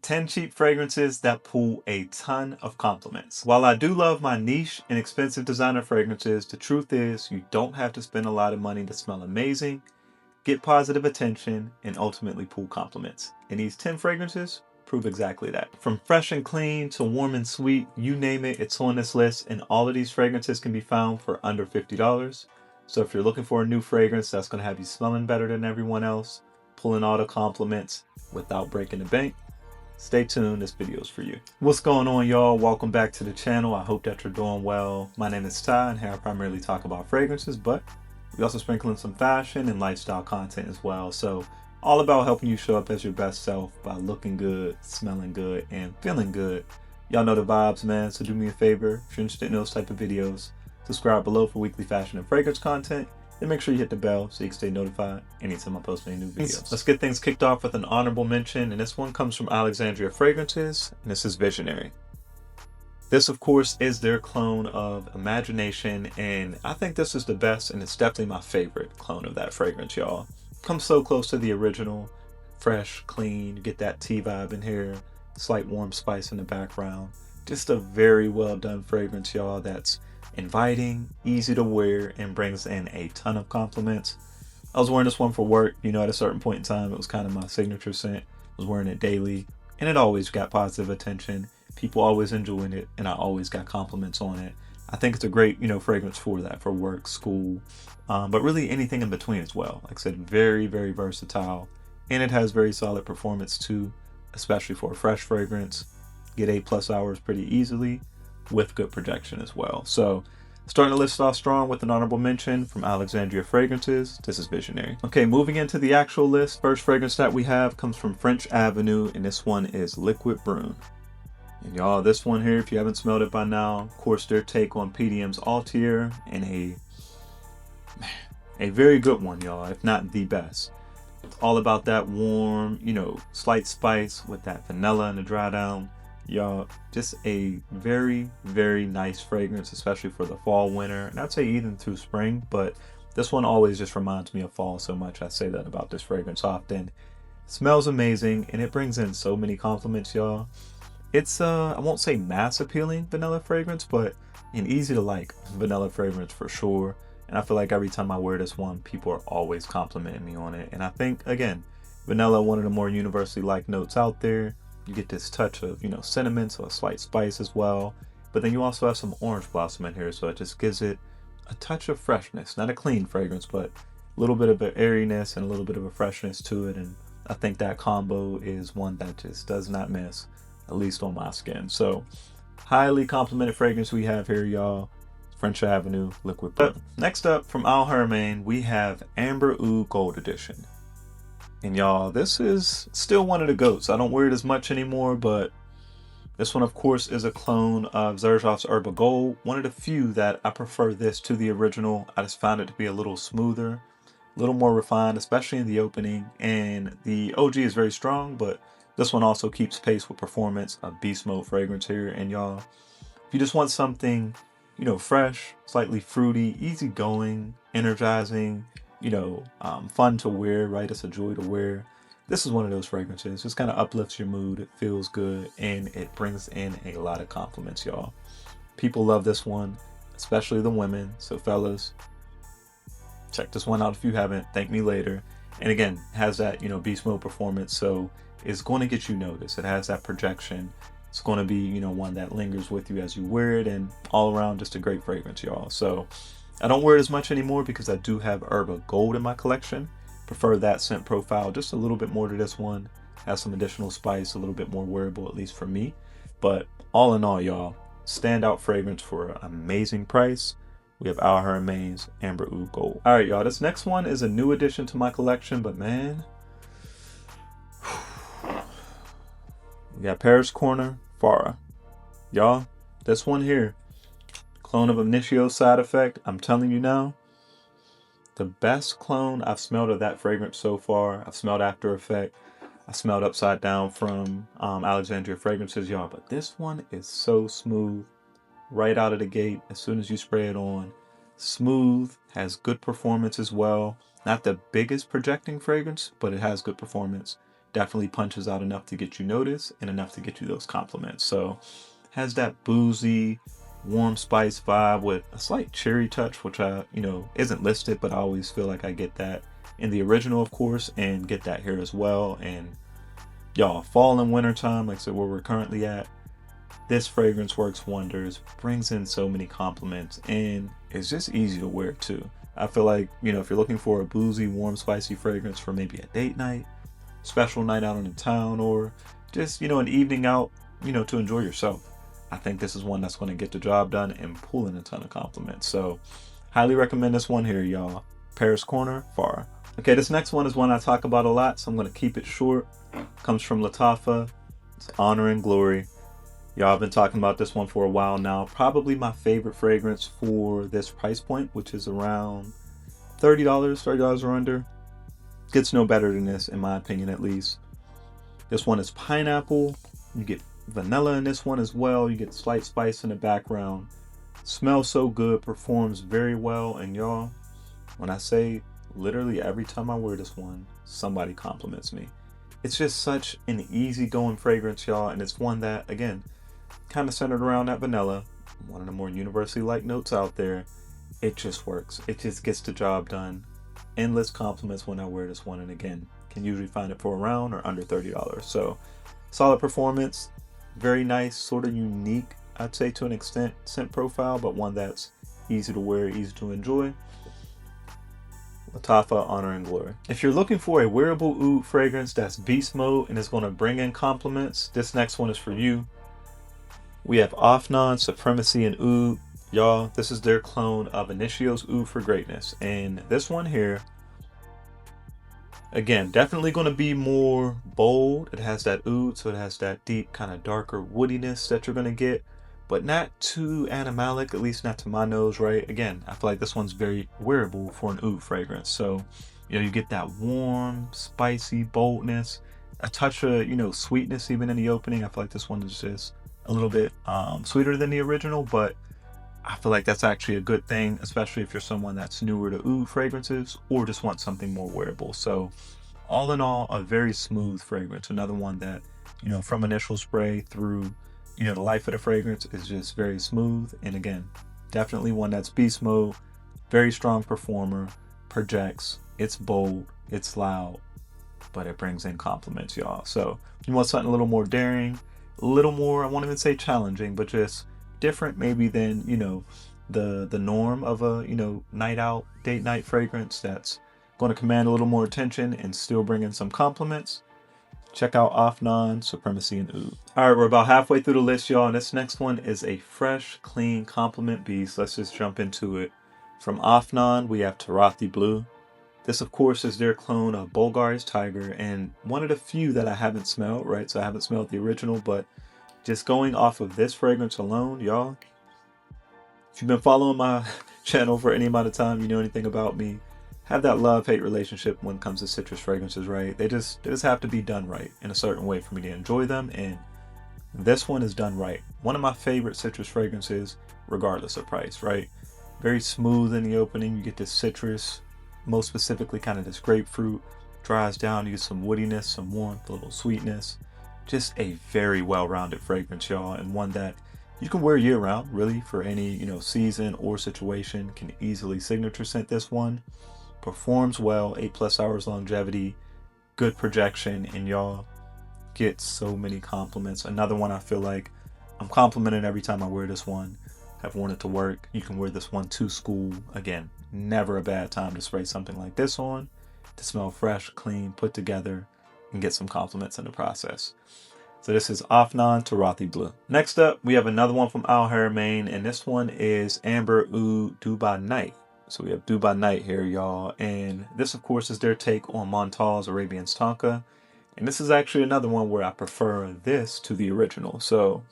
10 cheap fragrances that pull a ton of compliments. While I do love my niche and expensive designer fragrances, the truth is you don't have to spend a lot of money to smell amazing, get positive attention, and ultimately pull compliments. And these 10 fragrances prove exactly that. From fresh and clean to warm and sweet, you name it, it's on this list, and all of these fragrances can be found for under $50. So if you're looking for a new fragrance that's going to have you smelling better than everyone else, pulling all the compliments without breaking the bank, stay tuned, this video is for you. What's going on, y'all? Welcome back to the channel. I hope that you're doing well. My name is Ty, and here I primarily talk about fragrances, but we also sprinkle in some fashion and lifestyle content as well. So all about helping you show up as your best self by looking good, smelling good, and feeling good. Y'all know the vibes, man. So do me a favor, if you're interested in those type of videos, subscribe below for weekly fashion and fragrance content. And make sure you hit the bell so you can stay notified anytime I post any new videos. Let's get things kicked off with an honorable mention, and this one comes from Alexandria Fragrances, and this is Visionary. This, of course, is their clone of Imagination, and I think this is the best, and it's definitely my favorite clone of that fragrance, y'all. Comes so close to the original, fresh, clean, you get that tea vibe in here, slight warm spice in the background. Just a very well done fragrance, y'all, that's inviting, easy to wear, and brings in a ton of compliments. I was wearing this one for work, you know, at a certain point in time. It was kind of my signature scent. I was wearing it daily, and it always got positive attention. People always enjoying it, and I always got compliments on it. I think it's a great, you know, fragrance for that, for work, school, but really anything in between as well. Like I said, very, very versatile, and it has very solid performance too, especially for a fresh fragrance. Get 8+ hours pretty easily, with good projection as well. So starting the list off strong with an honorable mention from Alexandria Fragrances, this is Visionary. Okay, moving into the actual list, first fragrance that we have comes from French Avenue, and this one is Liquid Brun. And y'all, this one here, if you haven't smelled it by now, of course their take on PDM's Altier, and a very good one, y'all, if not the best. It's all about that warm, you know, slight spice with that vanilla in the dry down. Y'all, just a very, very nice fragrance, especially for the fall, winter, and I'd say even through spring, but this one always just reminds me of fall so much. I say that about this fragrance often. It smells amazing, and it brings in so many compliments, y'all. It's I won't say mass appealing vanilla fragrance, but an easy to like vanilla fragrance for sure. And I feel like every time I wear this one, people are always complimenting me on it. And I think, again, vanilla, one of the more universally liked notes out there. You get this touch of, you know, cinnamon, so a slight spice as well. But then you also have some orange blossom in here, so it just gives it a touch of freshness. Not a clean fragrance, but a little bit of an airiness and a little bit of a freshness to it. And I think that combo is one that just does not miss, at least on my skin. So highly complimented fragrance we have here, y'all. French Avenue Liquid Brun. Next up, from Haramain, we have Amber Oud Gold Edition. And y'all, this is still one of the goats. I don't wear it as much anymore, but this one, of course, is a clone of Xerjoff's Herba Gold. One of the few that I prefer this to the original. I just found it to be a little smoother, a little more refined, especially in the opening. And the OG is very strong, but this one also keeps pace with performance. A beast mode fragrance here. And y'all, if you just want something, you know, fresh, slightly fruity, easygoing, energizing, you know, fun to wear, right? It's a joy to wear. This is one of those fragrances. Just kind of uplifts your mood. It feels good, and it brings in a lot of compliments, y'all. People love this one, especially the women. So fellas, check this one out if you haven't. Thank me later. And again, has that, you know, beast mode performance, so it's going to get you noticed. It has that projection. It's going to be, you know, one that lingers with you as you wear it, and all around just a great fragrance, y'all. So I don't wear it as much anymore because I do have Herba Gold in my collection. Prefer that scent profile just a little bit more to this one. Has some additional spice, a little bit more wearable, at least for me. But all in all, y'all, standout fragrance for an amazing price. We have Haramain's Amber Oud Gold. All right, y'all, this next one is a new addition to my collection, but man, we got Paris Corner Farah. Y'all, this one here, clone of Initio Side Effect. I'm telling you now, the best clone I've smelled of that fragrance so far. I've smelled After Effect. I smelled Upside Down from Alexandria Fragrances, y'all. But this one is so smooth right out of the gate as soon as you spray it on. Smooth, has good performance as well. Not the biggest projecting fragrance, but it has good performance. definitely punches out enough to get you noticed and enough to get you those compliments. So has that boozy, warm spice vibe with a slight cherry touch, which I, isn't listed, but I always feel like I get that in the original, of course, and get that here as well. And y'all, fall and winter time, like I said, where we're currently at, this fragrance works wonders, brings in so many compliments, and it's just easy to wear too. I feel like, if you're looking for a boozy, warm, spicy fragrance for maybe a date night, special night out in the town, or just, an evening out, to enjoy yourself, I think this is one that's going to get the job done and pull in a ton of compliments. So highly recommend this one here, y'all. Paris Corner, Farah. Okay, this next one is one I talk about a lot, so I'm going to keep it short. Comes from Lattafa. It's Honor and Glory. Y'all, I've been talking about this one for a while now. Probably my favorite fragrance for this price point, which is around $30 or under. Gets no better than this, in my opinion, at least. This one is pineapple. You get vanilla in this one as well. You get slight spice in the background. Smells so good, performs very well. And y'all, when I say literally every time I wear this one, somebody compliments me. It's just such an easygoing fragrance, y'all. And it's one that, again, kind of centered around that vanilla, one of the more universally liked notes out there. It just works. It just gets the job done. Endless compliments when I wear this one, and again, can usually find it for around or under $30. So solid performance, very nice, sort of unique, I'd say to an extent, scent profile, but one that's easy to wear, easy to enjoy. Lattafa, Honor and Glory. If you're looking for a wearable oud fragrance that's beast mode and is going to bring in compliments, this next one is for you. We have Afnan Supremacy and Oud. Y'all, this is their clone of Initio's Oud for Greatness. And this one here, again, definitely going to be more bold. It has that oud, so it has that deep, kind of darker woodiness that you're going to get, but not too animalic, at least not to my nose, right? Again, I feel like this one's very wearable for an oud fragrance. So, you get that warm, spicy boldness, a touch of, sweetness even in the opening. I feel like this one is just a little bit sweeter than the original, but I feel like that's actually a good thing, especially if you're someone that's newer to oud fragrances or just want something more wearable. So all in all, a very smooth fragrance. Another one that, from initial spray through, the life of the fragrance is just very smooth. And again, definitely one that's beast mode, very strong performer, projects, it's bold, it's loud, but it brings in compliments, y'all. So you want something a little more daring, a little more, I won't even say challenging, but just different maybe than, the norm of a, night out, date night fragrance that's going to command a little more attention and still bring in some compliments. Check out Afnan, Supremacy, and Oud. All right, we're about halfway through the list, y'all, and this next one is a fresh, clean compliment beast. Let's just jump into it. From Afnan, we have Turathi Blue. This, of course, is their clone of Bulgari's Tiger, and one of the few that I haven't smelled, right? So I haven't smelled the original, but just going off of this fragrance alone, y'all, if you've been following my channel for any amount of time, you know anything about me, have that love-hate relationship when it comes to citrus fragrances, right? They just have to be done right in a certain way for me to enjoy them, and this one is done right. One of my favorite citrus fragrances, regardless of price, right? Very smooth in the opening. You get this citrus, most specifically kind of this grapefruit, dries down, you get some woodiness, some warmth, a little sweetness. Just a very well-rounded fragrance, y'all, and one that you can wear year-round, really, for any, season or situation. Can easily signature scent this one. Performs well, 8+ hours longevity, good projection, and y'all get so many compliments. Another one I feel like I'm complimented every time I wear this one. I've worn it to work. You can wear this one to school. Again, never a bad time to spray something like this on, to smell fresh, clean, put together, and get some compliments in the process. So this is Afnan Turathi Blue. Next up, we have another one from Haramain, and this one is Amber Oud Dubai Night. So we have Dubai Night here, y'all, and this, of course, is their take on Montal's Arabian's Tonka. And this is actually another one where I prefer this to the original. So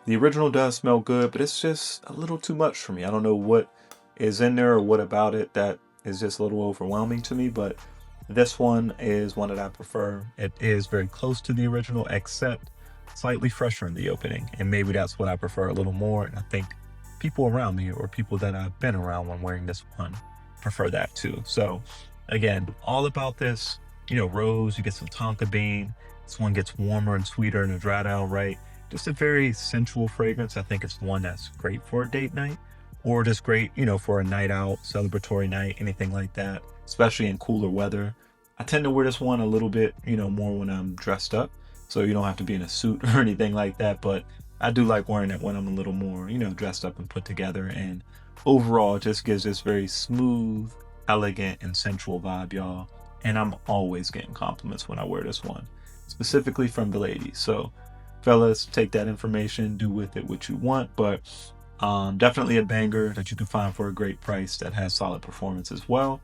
the original does smell good, but it's just a little too much for me. I don't know what is in there or what about it that is just a little overwhelming to me, but this one is one that I prefer. It is very close to the original, except slightly fresher in the opening. And maybe that's what I prefer a little more. And I think people around me or people that I've been around when wearing this one prefer that too. So again, all about this rose, you get some tonka bean. This one gets warmer and sweeter in a dry down, right? Just a very sensual fragrance. I think it's one that's great for a date night or just great, for a night out, celebratory night, anything like that, especially in cooler weather. I tend to wear this one a little bit, more when I'm dressed up. So you don't have to be in a suit or anything like that. But I do like wearing it when I'm a little more, dressed up and put together. And overall, it just gives this very smooth, elegant, and sensual vibe, y'all. And I'm always getting compliments when I wear this one, specifically from the ladies. So fellas, take that information, do with it what you want. But definitely a banger that you can find for a great price that has solid performance as well.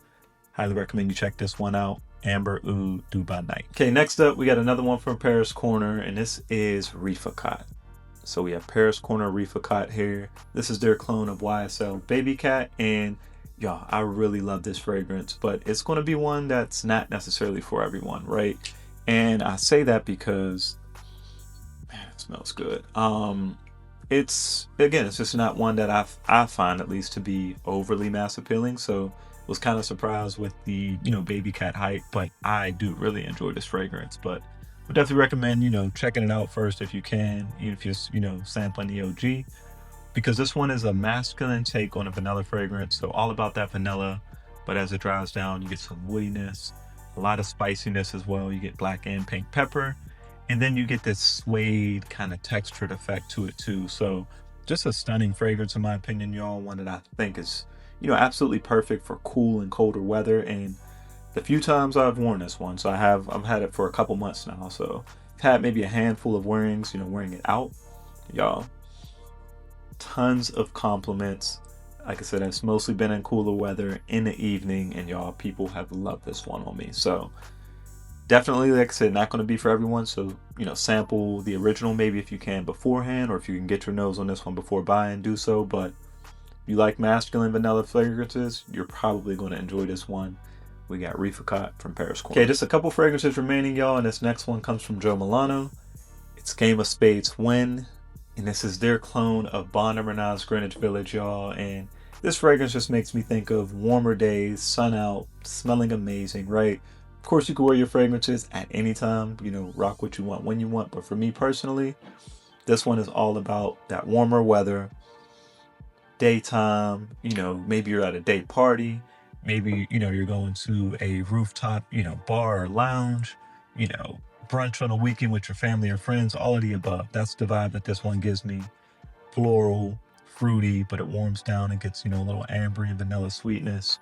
Highly recommend you check this one out. Amber Oud Dubai Night. Okay, next up, we got another one from Paris Corner, and this is Rifaqaat. So we have Paris Corner Rifaqaat here. This is their clone of YSL Baby Cat, and y'all, I really love this fragrance, but it's going to be one that's not necessarily for everyone, right? And I say that because, man, it smells good. It's just not one that I find, at least, to be overly mass appealing. So was kind of surprised with the Baby Cat hype, but I do really enjoy this fragrance. But would definitely recommend checking it out first if you can, even if you're sampling the OG, because this one is a masculine take on a vanilla fragrance. So all about that vanilla, but as it dries down, you get some woodiness, a lot of spiciness as well. You get black and pink pepper, and then you get this suede kind of textured effect to it too. So just a stunning fragrance in my opinion, y'all. One that I think is absolutely perfect for cool and colder weather. And the few times I've worn this one, so I've had it for a couple months now, so I've had maybe a handful of wearings, wearing it out, y'all. Tons of compliments. Like I said, it's mostly been in cooler weather in the evening, and y'all, people have loved this one on me. So definitely, like I said, not going to be for everyone. So sample the original maybe if you can beforehand, or if you can get your nose on this one before buying, do so. But you like masculine vanilla fragrances, you're probably going to enjoy this one. We got Rifaqaat from Paris Corner. Okay, just a couple fragrances remaining, y'all, and this next one comes from Joe Milano. It's Game of Spades Win, and this is their clone of Bond and Renard's Greenwich Village, y'all. And this fragrance just makes me think of warmer days, sun out, smelling amazing, right? Of course, you can wear your fragrances at any time, rock what you want when you want. But for me personally, this one is all about that warmer weather, daytime, maybe you're at a day party, maybe you're going to a rooftop bar or lounge, brunch on a weekend with your family or friends, all of the above. That's the vibe that this one gives me. Floral, fruity, but it warms down and gets a little amber and vanilla sweetness.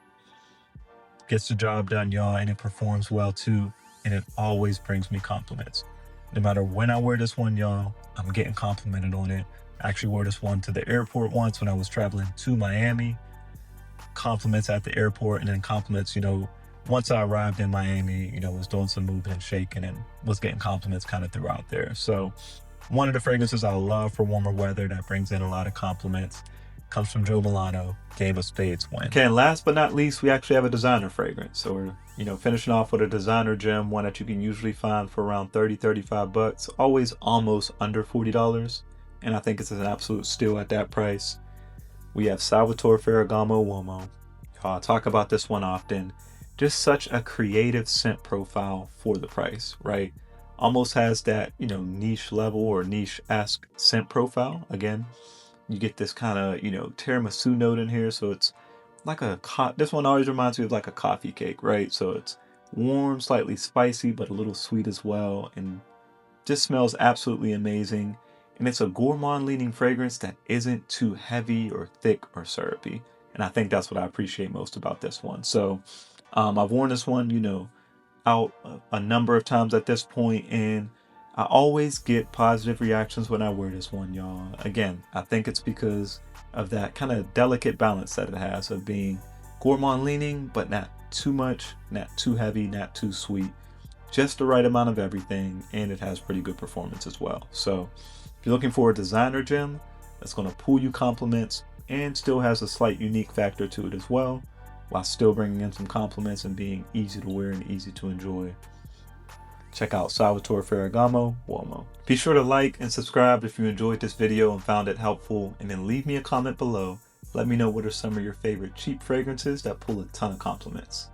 Gets the job done, y'all, and it performs well too, and it always brings me compliments. No matter when I wear this one, y'all, I'm getting complimented on it. I actually wore this one to the airport once when I was traveling to Miami. Compliments at the airport, and then compliments, once I arrived in Miami, was doing some moving and shaking and was getting compliments kind of throughout there. So one of the fragrances I love for warmer weather that brings in a lot of compliments comes from Joe Milano, Game of Spades Win. Okay, and last but not least, we actually have a designer fragrance. So we're, finishing off with a designer gem, one that you can usually find for around 30-35 bucks, always almost under $40. And I think it's an absolute steal at that price. We have Salvatore Ferragamo Uomo. I talk about this one often. Just such a creative scent profile for the price, right? Almost has that, niche level or niche-esque scent profile. Again, you get this kind of, tiramisu note in here. So it's like this one always reminds me of like a coffee cake, right? So it's warm, slightly spicy, but a little sweet as well. And just smells absolutely amazing. And it's a gourmand leaning fragrance that isn't too heavy or thick or syrupy. And I think that's what I appreciate most about this one. So I've worn this one, out a number of times at this point, and I always get positive reactions when I wear this one, y'all. Again, I think it's because of that kind of delicate balance that it has of being gourmand leaning, but not too much, not too heavy, not too sweet. Just the right amount of everything, and it has pretty good performance as well. So if you're looking for a designer gem that's going to pull you compliments and still has a slight unique factor to it as well, while still bringing in some compliments and being easy to wear and easy to enjoy, check out Salvatore Ferragamo Uomo. Be sure to like and subscribe if you enjoyed this video and found it helpful, and then leave me a comment below. Let me know what are some of your favorite cheap fragrances that pull a ton of compliments.